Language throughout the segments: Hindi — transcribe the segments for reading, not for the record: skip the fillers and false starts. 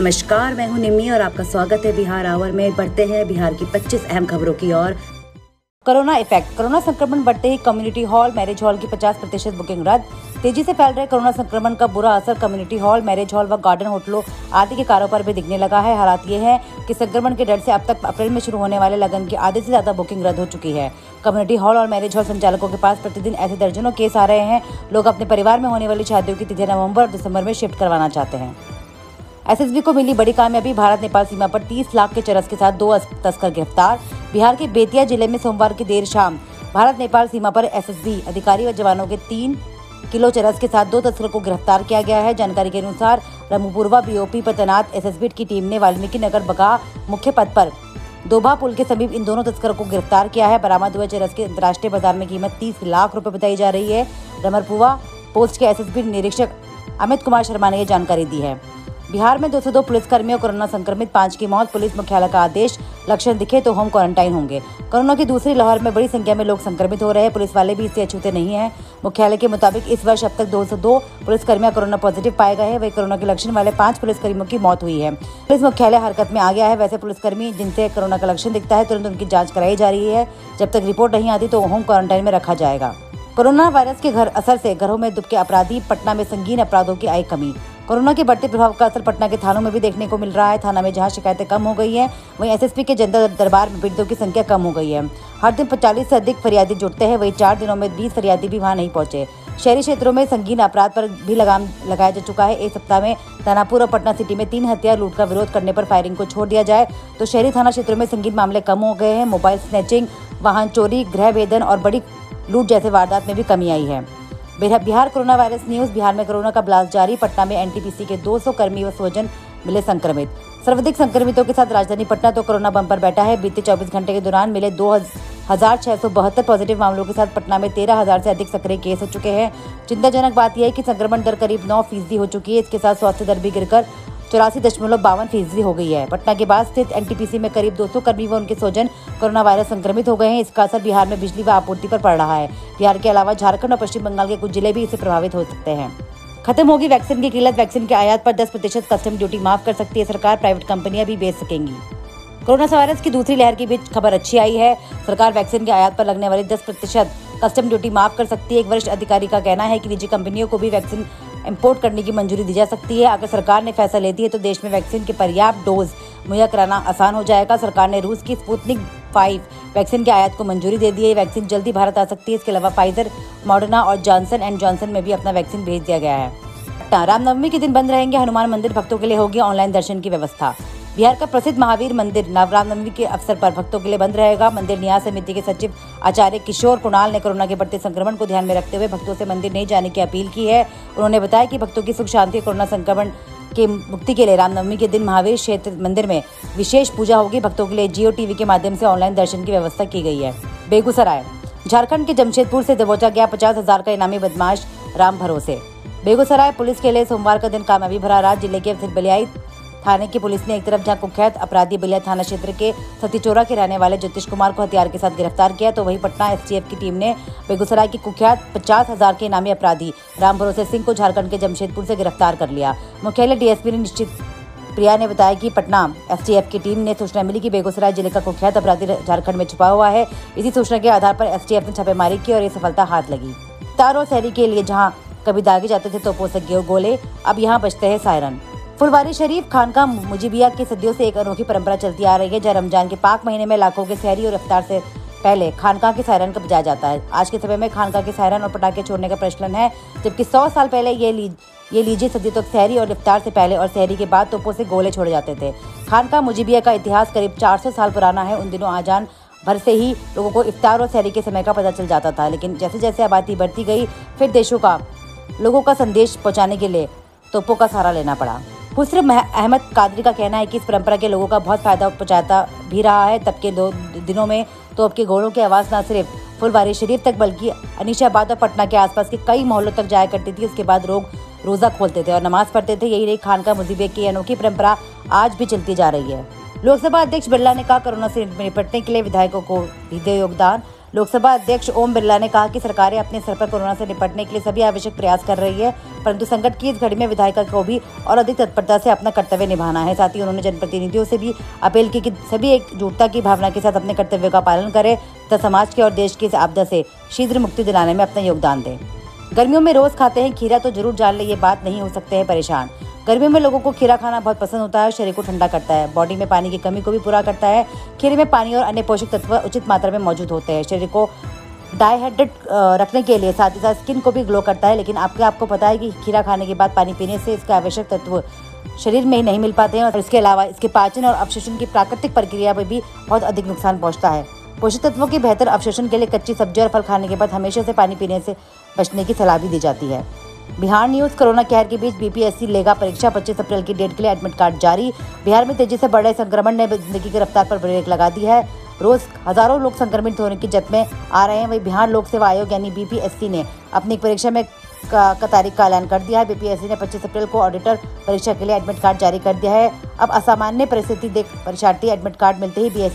नमस्कार, मैं हूं निम्मी और आपका स्वागत है बिहार आवर में। बढ़ते हैं बिहार की 25 अहम खबरों की ओर। Corona effect. कोरोना संक्रमण बढ़ते ही कम्युनिटी हॉल, मैरिज हॉल की 50% बुकिंग रद्द। तेजी से फैल रहे कोरोना संक्रमण का बुरा असर कम्युनिटी हॉल, मैरिज हॉल व गार्डन होटलों आदि के कारोबार पर भी दिखने लगा है। हालात ये है कि संक्रमण के डर से अब तक अप्रैल में शुरू होने वाले लगन की आधे से ज्यादा बुकिंग रद्द हो चुकी है। कम्युनिटी हॉल और मैरिज हॉल संचालकों के पास प्रतिदिन ऐसे दर्जनों केस आ रहे हैं। लोग अपने परिवार में होने वाली शादियों की तिथि नवंबर और दिसंबर में शिफ्ट करवाना चाहते हैं। एसएसबी को मिली बड़ी कामयाबी। भारत नेपाल सीमा पर 30 लाख के चरस के साथ 2 तस्कर गिरफ्तार। बिहार के बेतिया जिले में सोमवार की देर शाम भारत नेपाल सीमा पर एसएसबी अधिकारी व जवानों के 3 किलो चरस के साथ 2 तस्करों को गिरफ्तार किया गया है। जानकारी के अनुसार रमुपुरवा बीओपी पर तैनात एसएसबी की टीम ने वाल्मीकि नगर बगा मुख्य पथ पर दोभा पुल के समीप इन दोनों तस्करों को गिरफ्तार किया है। बरामद हुए चरस की अंतर्राष्ट्रीय बाजार में कीमत 30 लाख रुपए बताई जा रही है। रमरपुवा पोस्ट के एसएसबी निरीक्षक अमित कुमार शर्मा ने यह जानकारी दी है। बिहार में 202 पुलिसकर्मियों कोरोना संक्रमित, 5 की मौत। पुलिस मुख्यालय का आदेश, लक्षण दिखे तो होम क्वारंटाइन होंगे। कोरोना की दूसरी लहर में बड़ी संख्या में लोग संक्रमित हो रहे हैं। पुलिस वाले भी इससे अछूते नहीं हैं। मुख्यालय के मुताबिक इस वर्ष अब तक 202 पुलिसकर्मियां कोरोना पॉजिटिव पाए गए हैं। वही कोरोना के लक्षण वाले 5 पुलिसकर्मियों की मौत हुई है। पुलिस मुख्यालय हरकत में आ गया है। वैसे पुलिसकर्मी जिनसे कोरोना का लक्षण दिखता है तुरंत उनकी जाँच कराई जा रही है। जब तक रिपोर्ट नहीं आती तो होम क्वारंटाइन में रखा जाएगा। कोरोना वायरस के असर से घरों में दुबके अपराधी, पटना में संगीन अपराधों की आई कमी। कोरोना के बढ़ते प्रभाव का असर पटना के थानों में भी देखने को मिल रहा है। थाना में जहां शिकायतें कम हो गई हैं, वहीं एसएसपी के जनता दरबार में पीड़ितों की संख्या कम हो गई है। हर दिन 45 से अधिक फरियादी जुटते हैं। वहीं 4 दिनों में 20 फरियादी भी वहां नहीं पहुंचे। शहरी क्षेत्रों में संगीन अपराध पर भी लगाम लगाया जा चुका है। एक सप्ताह में दानापुर और पटना सिटी में 3 हत्या, लूट का विरोध करने पर फायरिंग को छोड़ दिया जाए तो शहरी थाना क्षेत्रों में संगीन मामले कम हो गए हैं। मोबाइल स्नैचिंग, वाहन चोरी, गृह भेदन और बड़ी लूट जैसे वारदात में भी कमी आई है। Bihar corona virus news. Bihar में कोरोना का ब्लास्ट जारी। पटना में एनटीपीसी के 200 कर्मी व स्वजन मिले संक्रमित। सर्वाधिक संक्रमितों के साथ राजधानी पटना तो कोरोना बम पर बैठा है। बीते 24 घंटे के दौरान मिले 2672 पॉजिटिव मामलों के साथ पटना में 13,000 से अधिक सक्रिय केस हो चुके हैं। चिंताजनक बात यह है कि संक्रमण दर करीब 9% हो चुकी है। इसके साथ स्वास्थ्य दर भी गिरकर 84.52% हो गई है। पटना के बाद स्थित एनटीपीसी में करीब 200 कर्मी व उनके स्वजन कोरोना वायरस संक्रमित हो गए हैं। इसका असर बिहार में बिजली व आपूर्ति पर पड़ रहा है। बिहार के अलावा झारखंड और पश्चिम बंगाल के कुछ जिले भी इससे प्रभावित हो सकते हैं। खत्म होगी वैक्सीन की किल्लत। वैक्सीन के आयात पर 10% कस्टम ड्यूटी माफ कर सकती है सरकार। प्राइवेट कंपनियां भी बेच सकेंगी। कोरोना वायरस की दूसरी लहर के बीच खबर अच्छी आई है। सरकार वैक्सीन के आयात पर लगने वाली 10% कस्टम ड्यूटी माफ कर सकती है। एक वरिष्ठ अधिकारी का कहना है कि निजी कंपनियों को भी वैक्सीन इंपोर्ट करने की मंजूरी दी जा सकती है। अगर सरकार ने फैसला ले दिया तो देश में वैक्सीन के पर्याप्त डोज मुहैया कराना आसान हो जाएगा। सरकार ने रूस की स्पुतनिक 5 वैक्सीन के आयात को मंजूरी दे दी है। वैक्सीन जल्दी भारत आ सकती है। इसके अलावा फाइजर, मॉडर्ना और जॉनसन एंड जॉनसन में भी अपना वैक्सीन भेज दिया गया है। रामनवमी के दिन बंद रहेंगे हनुमान मंदिर। भक्तों के लिए होगी ऑनलाइन दर्शन की व्यवस्था। बिहार का प्रसिद्ध महावीर मंदिर रामनवमी के अवसर पर भक्तों के लिए बंद रहेगा। मंदिर न्यास समिति के सचिव आचार्य किशोर कुणाल ने कोरोना के बढ़ते संक्रमण को ध्यान में रखते हुए भक्तों से मंदिर नहीं जाने की अपील की है। उन्होंने बताया कि भक्तों की सुख शांति, कोरोना संक्रमण के मुक्ति के लिए रामनवमी के दिन महावीर क्षेत्र मंदिर में विशेष पूजा होगी। भक्तों के लिए जियो टीवी के माध्यम से ऑनलाइन दर्शन की व्यवस्था की गई है। बेगूसराय। झारखंड के जमशेदपुर से दबोचा गया 50,000 का इनामी बदमाश राम भरोसे। बेगूसराय पुलिस के लिए सोमवार का दिन कामयाबी भरा रहा। जिले के बलियाई थाने की पुलिस ने एक तरफ जहां कुख्यात अपराधी बलिया थाना क्षेत्र के सतीचोरा के रहने वाले ज्योतिष कुमार को हथियार के साथ गिरफ्तार किया तो वहीं पटना एसटीएफ की टीम ने बेगूसराय की कुख्यात 50,000 के इनामी अपराधी राम भरोसे सिंह को झारखंड के जमशेदपुर से गिरफ्तार कर लिया। मुख्यालय डीएसपी ने निश्चित प्रिया ने बताया कि पटना एसटीएफ की टीम ने सूचना मिली कि बेगूसराय जिले का कुख्यात अपराधी झारखंड में छुपा हुआ है। इसी सूचना के आधार पर एसटीएफ ने छापेमारी की और ये सफलता हाथ लगी। तारो शहरी के लिए जहाँ कभी दागे जाते थे तोपों से गोले, अब यहाँ बजते हैं सायरन। फुलवारी शरीफ खानका मुजीबिया की सदियों से एक अनोखी परंपरा चलती आ रही है, जहाँ रमजान के पाक महीने में लाखों के सहरी और इफ्तार से पहले खानका के सायरन का बजाया जाता है। आज के समय में खानका के सायरन और पटाखे छोड़ने का प्रचलन है, जबकि 100 साल पहले ये लीजिए सदी तक सहरी और इफ्तार से पहले और सहरी के बाद तोपों से गोले छोड़े जाते थे। खानका मुजीबिया का इतिहास करीब 400 साल पुराना है। उन दिनों आजान भर से ही लोगों को इफ्तार और सहरी के समय का पता चल जाता था, लेकिन जैसे जैसे आबादी बढ़ती गई फिर देशों का लोगों का संदेश पहुंचाने के लिए तोपों का सहारा लेना पड़ा। खुसरो अहमद कादरी का कहना है कि इस परंपरा के लोगों का बहुत फायदा पहुंचाता भी रहा है। तब के दिनों में तोप के गोलों की आवाज़ न सिर्फ फुलवारी शरीफ तक बल्कि अनीशाबाद और पटना के आसपास के कई मोहल्लों तक जाया करती थी। उसके बाद लोग रोज़ा खोलते थे और नमाज पढ़ते थे। यही रही खानका मुजीबिया की अनोखी परंपरा आज भी चलती जा रही है। लोकसभा अध्यक्ष बिरला ने कहा, कोरोना से निपटने के लिए विधायकों को भी दे योगदान। लोकसभा अध्यक्ष ओम बिरला ने कहा कि सरकारें अपने स्तर पर कोरोना से निपटने के लिए सभी आवश्यक प्रयास कर रही है, परंतु संकट की इस घड़ी में विधायिका को भी और अधिक तत्परता से अपना कर्तव्य निभाना है। साथ ही उन्होंने जनप्रतिनिधियों से भी अपील की कि सभी एकजुटता की भावना के साथ अपने कर्तव्यों का पालन करें तथा समाज के और देश की इस आपदा से शीघ्र मुक्ति दिलाने में अपना योगदान दें। गर्मियों में रोज खाते हैं खीरा तो जरूर जान ले ये बात, नहीं हो सकते हैं परेशान। गर्मियों में लोगों को खीरा खाना बहुत पसंद होता है, शरीर को ठंडा करता है, बॉडी में पानी की कमी को भी पूरा करता है। खीरे में पानी और अन्य पोषक तत्व उचित मात्रा में मौजूद होते हैं, शरीर को डाइहाइड्रेट रखने के लिए, साथ ही साथ स्किन को भी ग्लो करता है। लेकिन आपको पता है कि खीरा खाने के बाद पानी पीने से इसके आवश्यक तत्व शरीर में ही नहीं मिल पाते हैं और इसके अलावा इसके पाचन और अवशोषण की प्राकृतिक प्रक्रिया पर भी बहुत अधिक नुकसान पहुंचता है। पोषक तत्वों के बेहतर अवशोषण के लिए कच्ची सब्जी और फल खाने के बाद हमेशा से पानी पीने से बचने की सलाह भी दी जाती है। बिहार न्यूज। कोरोना कहर के बीच बीपीएससी लेगा परीक्षा, 25 अप्रैल की डेट के लिए एडमिट कार्ड जारी। बिहार में तेजी से बढ़ रहे संक्रमण ने जिंदगी की रफ्तार पर ब्रेक लगा दी है। रोज हजारों लोग संक्रमित होने की जद में आ रहे हैं। वहीं बिहार लोक सेवा आयोग यानी बीपीएससी ने अपनी परीक्षा में का तारीख का ऐलान कर दिया है। बीपीएससी ने 25 अप्रैल को ऑडिटर परीक्षा के लिए एडमिट कार्ड जारी कर दिया है। अब असामान्य परिस्थिति देख परीक्षार्थी एडमिट कार्ड मिलते ही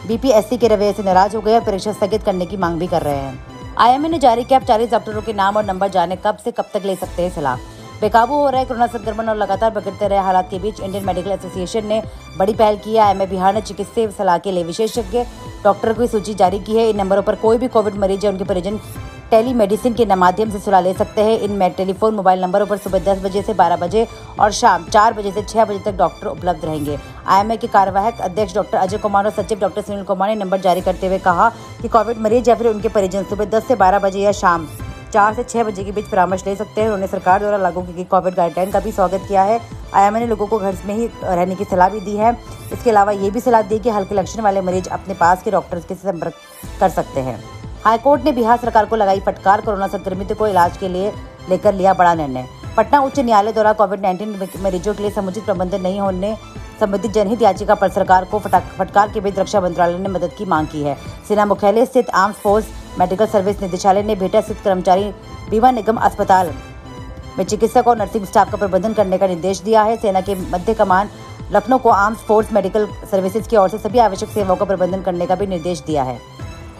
बीपीएससी के रवैये से नाराज हो गए और परीक्षा स्थगित करने की मांग भी कर रहे हैं। आईएमए ने जारी किया 40 डॉक्टरों के नाम और नंबर, जाने कब से कब तक ले सकते हैं सलाह। बेकाबू हो रहे कोरोना संक्रमण और लगातार बिगड़ते रहे हालात के बीच इंडियन मेडिकल एसोसिएशन ने बड़ी पहल की है। आईएमए बिहार ने चिकित्सीय सलाह के लिए विशेषज्ञ डॉक्टर की सूची जारी की है। इन नंबरों पर कोई भी कोविड मरीज या उनके परिजन टेलीमेडिसिन के माध्यम से सलाह ले सकते हैं। इनमें टेलीफोन मोबाइल नंबरों पर सुबह 10 बजे से 12 बजे और शाम 4 बजे से 6 बजे तक डॉक्टर उपलब्ध रहेंगे। आईएमए के कार्यवाहक अध्यक्ष डॉक्टर अजय कुमार और सचिव डॉक्टर सुनील कुमार ने नंबर जारी करते हुए कहा कि कोविड मरीज या फिर उनके परिजन सुबह 10 से 12 बजे या शाम 4 से 6 बजे के बीच परामर्श ले सकते हैं। उन्होंने सरकार द्वारा लागू की गई कोविड गाइडलाइन का भी स्वागत किया है। आईएमए ने लोगों को घर में ही रहने की सलाह भी दी है। इसके अलावा ये भी सलाह दी कि हल्के लक्षण वाले मरीज अपने पास के डॉक्टर से संपर्क कर सकते हैं। हाईकोर्ट ने बिहार सरकार को लगाई फटकार, कोरोना संक्रमित को इलाज के लिए लेकर लिया बड़ा निर्णय। पटना उच्च न्यायालय द्वारा कोविड-19 मरीजों के लिए समुचित प्रबंधन नहीं होने संबंधित जनहित याचिका पर सरकार को फटकार के बीच रक्षा मंत्रालय ने मदद की मांग की है। सेना मुख्यालय स्थित आर्म्ड फोर्स मेडिकल सर्विस निदेशालय ने बेटा स्थित कर्मचारी बीमा निगम अस्पताल में चिकित्सक और नर्सिंग स्टाफ का प्रबंधन करने का निर्देश दिया है। सेना के मध्य कमान लखनऊ को आर्म्ड फोर्स मेडिकल सर्विसेज की ओर से सभी आवश्यक सेवाओं का प्रबंधन करने का भी निर्देश दिया है।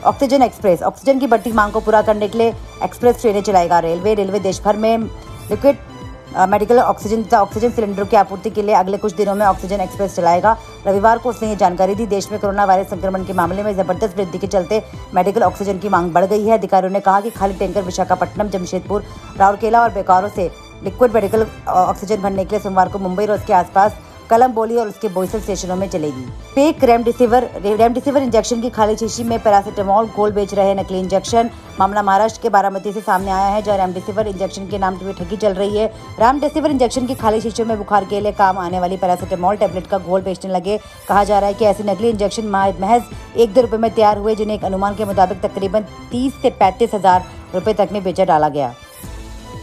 Oxygen express. ऑक्सीजन की बढ़ती मांग को पूरा करने के लिए एक्सप्रेस ट्रेनें चलाएगा रेलवे देश भर में लिक्विड मेडिकल ऑक्सीजन तथा ऑक्सीजन सिलेंडरों की आपूर्ति के लिए अगले कुछ दिनों में ऑक्सीजन एक्सप्रेस चलाएगा। रविवार को उसने ये जानकारी दी। देश में कोरोना वायरस संक्रमण के मामले में जबरदस्त वृद्धि के चलते मेडिकल ऑक्सीजन की मांग बढ़ गई है। अधिकारियों ने कहा कि खाली टैंकर विशाखापट्टनम, जमशेदपुर, राउरकेला और बोकारो से लिक्विड मेडिकल ऑक्सीजन भरने के लिए सोमवार को मुंबई और उसके आसपास कलमबोली और उसके बोईसर स्टेशनों में चलेगी। फेक रेमडेसिविर इंजेक्शन की खाली शीशी में पैरासीटामोल घोल बेच रहे नकली इंजेक्शन। मामला महाराष्ट्र के बारामती से सामने आया है, जहां रेमडेसिविर इंजेक्शन के नाम पे ठगी चल रही है। रेमडेसिविर इंजेक्शन की खाली शीशियों में बुखार के लिए काम आने वाली पैरासीटामोल टेबलेट का घोल बेचने लगे। कहा जा रहा है कि ऐसे नकली इंजेक्शन महज 1-2 रुपए में तैयार हुए, जिन्हें एक अनुमान के मुताबिक तकरीबन 30 से 35 हजार रुपए तक में बेचा डाला गया।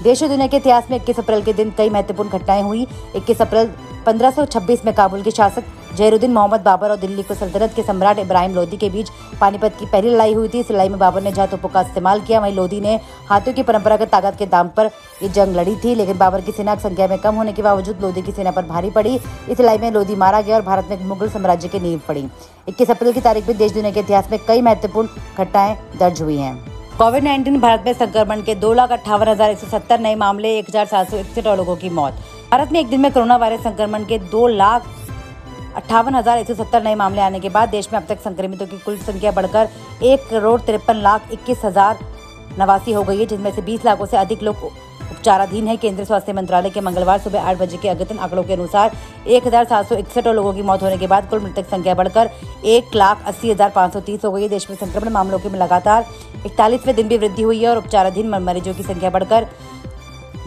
देश और दुनिया के इतिहास में 21 अप्रैल के दिन कई महत्वपूर्ण घटनाएं हुई। 21 अप्रैल 1526 में काबुल के शासक जहीरुद्दीन मोहम्मद बाबर और दिल्ली को सल्तनत के सम्राट इब्राहिम लोदी के बीच पानीपत की पहली लड़ाई हुई थी। इस लड़ाई में बाबर ने जहां तोपों का इस्तेमाल किया, वहीं लोदी ने हाथियों की परंपरागत ताकत के दाम पर ये जंग लड़ी थी। लेकिन बाबर की सेना संख्या में कम होने के बावजूद लोदी की सेना पर भारी पड़ी। इस लड़ाई में लोदी मारा गया और भारत में मुगल साम्राज्य की नींव पड़ी। 21 अप्रैल की तारीख में देश दुनिया के इतिहास में कई महत्वपूर्ण घटनाएं दर्ज हुई हैं। कोविड-19 भारत में संक्रमण के 2,58,170 नए मामले, 1,761 लोगों की मौत। भारत में एक दिन में कोरोना वायरस संक्रमण के 2,58,170 नए मामले आने के बाद देश में अब तक संक्रमितों की कुल संख्या बढ़कर 1,53,21,089 हो गई है, जिसमें से 20 लाखों से अधिक लोग उपचाराधीन है। केंद्रीय स्वास्थ्य मंत्रालय के मंगलवार सुबह 8 बजे के अद्यतन आंकड़ों के अनुसार 1,761 लोगों की मौत होने के बाद कुल मृतक संख्या बढ़कर 1,80,530 हो गई है। देश में संक्रमण मामलों के में लगातार 41वें दिन भी वृद्धि हुई है और उपचाराधीन मरीजों की संख्या बढ़कर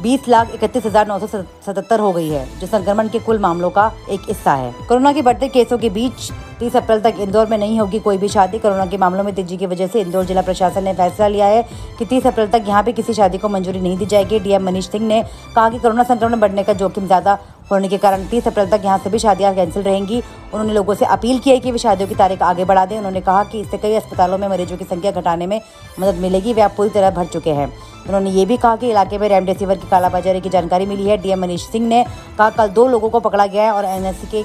20,31,977 हो गई है, जो संक्रमण के कुल मामलों का एक हिस्सा है। कोरोना के बढ़ते केसों के बीच 30 अप्रैल तक इंदौर में नहीं होगी कोई भी शादी। कोरोना के मामलों में तेजी की वजह से इंदौर जिला प्रशासन ने फैसला लिया है कि 30 अप्रैल तक यहां पे किसी शादी को मंजूरी नहीं दी जाएगी। डीएम मनीष सिंह ने कहा कि कोरोना संक्रमण बढ़ने का जोखिम ज्यादा होने के कारण 30 अप्रैल तक यहां सभी शादियां कैंसिल रहेंगी। उन्होंने लोगों से अपील की है कि वे शादियों की तारीख आगे बढ़ा दें। उन्होंने कहा कि इससे कई अस्पतालों में मरीजों की संख्या घटाने में मदद मिलेगी, वे अब पूरी तरह भर चुके हैं। उन्होंने ये भी कहा कि इलाके में रेमडेसिविर की कालाबाजारी की जानकारी मिली है। डीएम मनीष सिंह ने कहा कल 2 लोगों को पकड़ा गया है और एनएससी के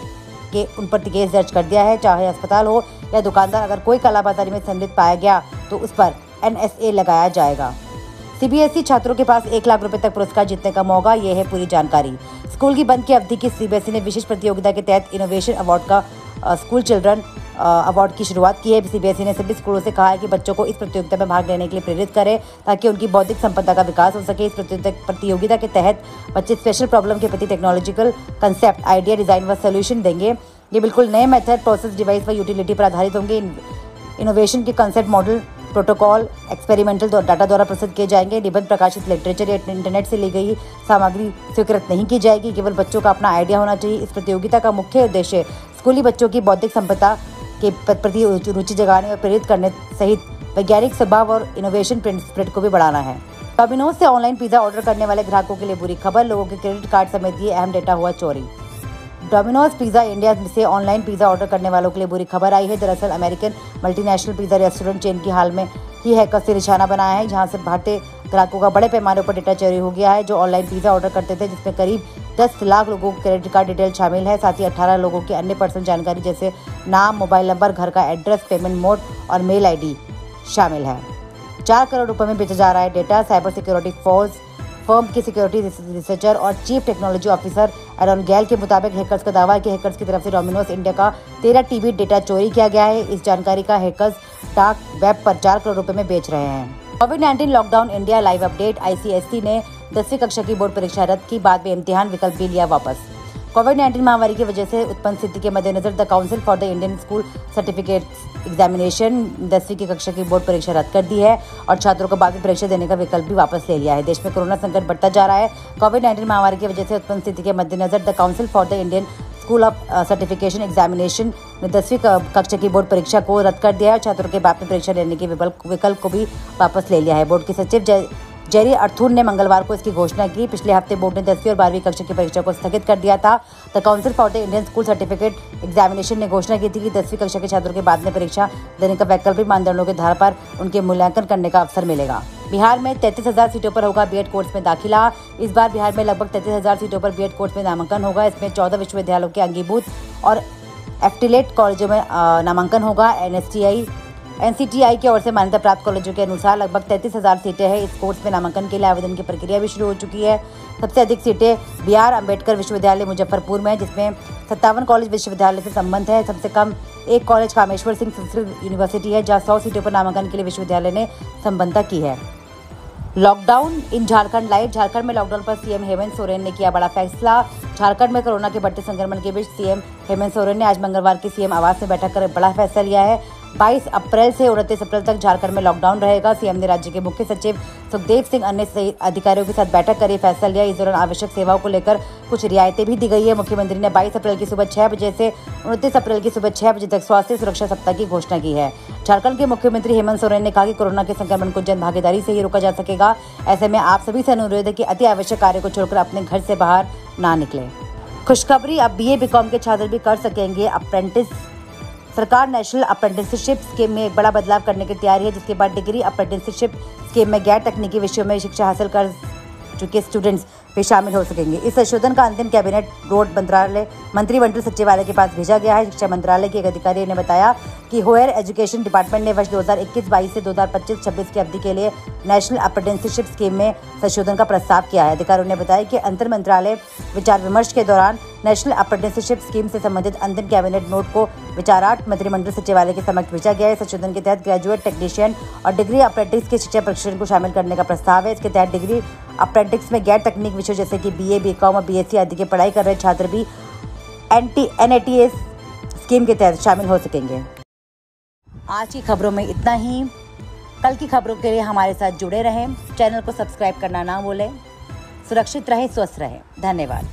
के उन पर केस दर्ज कर दिया है। चाहे अस्पताल हो या दुकानदार, अगर कोई कालाबाजारी में संलिप्त पाया गया तो उस पर NSA लगाया जाएगा। CBSE छात्रों के पास 1 लाख रुपए तक पुरस्कार जीतने का मौका, ये है पूरी जानकारी। स्कूल की बंद की अवधि की CBSE ने विशेष प्रतियोगिता के तहत इनोवेशन अवार्ड का स्कूल चिल्ड्रन अवार्ड की शुरुआत की है। CBSE ने सभी स्कूलों से कहा है कि बच्चों को इस प्रतियोगिता में भाग लेने के लिए प्रेरित करें ताकि उनकी बौद्धिक संपदा का विकास हो सके। इस प्रतियोगिता के तहत बच्चे स्पेशल प्रॉब्लम के प्रति टेक्नोलॉजिकल कंसेप्ट, आइडिया, डिजाइन व सोल्यूशन देंगे। ये बिल्कुल नए मेथड, प्रोसेस, डिवाइस व यूटिलिटी पर आधारित होंगे। इनोवेशन के concept, model, protocol experimental data द्वारा प्रस्तुत किए जाएंगे। निबंध, प्रकाशित लिटरेचर या इंटरनेट से ली गई सामग्री स्वीकृत नहीं की जाएगी। केवल बच्चों का अपना आइडिया होना चाहिए। इस प्रतियोगिता का मुख्य उद्देश्य स्कूली बच्चों की बौद्धिक संपदा के प्रति रुचि जगाने और प्रेरित करने सहित वैज्ञानिक स्वभाव और इनोवेशन स्पिरिट को भी बढ़ाना है। डोमिनोज से ऑनलाइन पिज्जा ऑर्डर करने वाले ग्राहकों के लिए बुरी खबर, लोगों के क्रेडिट कार्ड समेत ये अहम डेटा हुआ चोरी। डोमिनोज पिज्जा इंडिया से ऑनलाइन पिज्जा ऑर्डर करने वालों के लिए बुरी खबर आई है। दरअसल American multinational pizza restaurant chain की हाल में ही हैकर्स से निशाना बनाया है, जहां से भारतीय ग्राहकों का बड़े पैमाने पर डेटा चोरी हो गया है, जो ऑनलाइन पिज्जा ऑर्डर करते थे, जिसमें करीब 10 लाख लोगों को क्रेडिट कार्ड डिटेल शामिल है। साथ ही 18 लोगों की अन्य पर्सनल जानकारी जैसे नाम, मोबाइल नंबर, घर का एड्रेस, पेमेंट मोड और मेल ID शामिल है। 4 करोड़ रुपए में बेचा जा रहा है data. Cyber security force firm के सिक्योरिटी रिसर्चर और चीफ टेक्नोलॉजी ऑफिसर एरॉन गैल के मुताबिक हैकर्स का दावा है कि हैकर्स की तरफ से डोमिनोज इंडिया का 13 TB डेटा चोरी किया गया है। इस जानकारी का हैकर्स डार्क वेब पर 4 करोड़ रुपए में बेच रहे हैं। कोविड-19 lockdown India live update. ICSE ने 10वीं कक्षा की बोर्ड परीक्षा रद्द की, बाद में इम्तिहान विकल्प भी लिया वापस। कोविड-19 महामारी की वजह से उत्पन्न स्थिति के मद्देनजर the council for the Indian school certificate examination 10वीं की कक्षा की बोर्ड परीक्षा रद्द कर दी है और छात्रों को बाद में परीक्षा देने का विकल्प भी वापस ले लिया है। देश में कोरोना संकट बढ़ता जा रहा है। कोविड-19 महामारी की वजह से उत्पन्न स्थिति के मद्देनजर the council for the Indian school of certification examination ने 10वीं कक्षा की बोर्ड परीक्षा को रद्द कर दिया है और छात्रों के बाद में परीक्षा लेने के विकल्प को भी वापस ले लिया है। बोर्ड के सचिव जेरी अर्थून ने मंगलवार को इसकी घोषणा की। पिछले हफ्ते बोर्ड ने 10वीं और 12वीं कक्षा की परीक्षा को स्थगित कर दिया था। The council for the Indian school certificate examination ने घोषणा की थी कि 10वीं कक्षा के छात्रों के बाद में परीक्षा देने का वैकल्पिक मानदंडों के आधार पर उनके मूल्यांकन करने का अवसर मिलेगा। बिहार में 33,000 सीटों पर होगा B.Ed कोर्स में दाखिला। इस बार बिहार में लगभग 33,000 सीटों पर B.Ed कोर्स में नामांकन होगा। इसमें 14 विश्वविद्यालयों के अंगीभूत और एफिलिएटेड कॉलेजों में नामांकन होगा। NCTI की ओर से मान्यता प्राप्त कॉलेजों के अनुसार लगभग 33,000 सीटें हैं। इस कोर्स में नामांकन के लिए आवेदन की प्रक्रिया भी शुरू हो चुकी है। सबसे अधिक सीटें BR अम्बेडकर विश्वविद्यालय मुजफ्फरपुर में, जिसमें 57 कॉलेज विश्वविद्यालय से संबंध है। सबसे कम एक कॉलेज कामेश्वर सिंह संस्कृत यूनिवर्सिटी है, जहाँ 100 सीटों पर नामांकन के लिए विश्वविद्यालय ने संबद्धता की है। Lockdown in Jharkhand live. Jharkhand में लॉकडाउन पर CM हेमंत सोरेन ने किया बड़ा फैसला। झारखंड में कोरोना के बढ़ते संक्रमण के बीच CM हेमंत सोरेन ने आज मंगलवार की CM आवास में बैठक कर बड़ा फैसला लिया है। 22 अप्रैल से 29 अप्रैल तक झारखंड में लॉकडाउन रहेगा। CM ने राज्य के मुख्य सचिव सुखदेव सिंह अन्य अधिकारियों के साथ बैठक कर फैसला लिया। इस दौरान आवश्यक सेवाओं को लेकर कुछ रियायतें भी दी गई है। मुख्यमंत्री ने 22 अप्रैल की सुबह 6 बजे से 29 अप्रैल की सुबह 6 बजे तक स्वास्थ्य सुरक्षा सप्ताह की घोषणा की है। झारखंड के मुख्यमंत्री हेमंत सोरेन ने कहा कि कोरोना के संक्रमण को जन भागीदारी से ही रोका जा सकेगा। ऐसे में आप सभी से अनुरोध है कि अति आवश्यक कार्य को छोड़कर अपने घर से बाहर ना निकले। खुशखबरी, अब BA BCom के छात्र भी कर सकेंगे अप्रेंटिस। सरकार नेशनल अप्रेंटिसशिप स्कीम में एक बड़ा बदलाव करने की तैयारी है, जिसके बाद डिग्री अप्रेंटिसशिप स्कीम में गैर तकनीकी विषयों में शिक्षा हासिल कर चुके स्टूडेंट्स भी शामिल हो सकेंगे। इस संशोधन का अंतिम कैबिनेट रोड मंत्रिमंडल सचिवालय के पास भेजा गया है। शिक्षा मंत्रालय के एक अधिकारी ने बताया कि हायर एजुकेशन डिपार्टमेंट ने वर्ष 2021-22 से 2025-26 की अवधि के लिए नेशनल अप्रेंटिसशिप स्कीम में संशोधन का प्रस्ताव किया है। अधिकारियों ने बताया कि अंतर मंत्रालय विचार विमर्श के दौरान नेशनल अप्रेंटिसशिप स्कीम से संबंधित अंतिम कैबिनेट नोट को विचारार्थ मंत्रिमंडल सचिवालय के समक्ष भेजा गया है। संशोधन के तहत ग्रेजुएट टेक्नीशियन और डिग्री अप्रेंटिस के शिक्षा प्रशिक्षण को शामिल करने का प्रस्ताव है। इसके तहत डिग्री अप्रेंटिस में गैर तकनीक विषय जैसे कि BA BCom और BSc आदि की पढ़ाई कर रहे छात्र भी NATS स्कीम के तहत शामिल हो सकेंगे। आज की खबरों में इतना ही। कल की खबरों के लिए हमारे साथ जुड़े रहें। चैनल को सब्सक्राइब करना ना भूलें। सुरक्षित रहें, स्वस्थ रहें। धन्यवाद।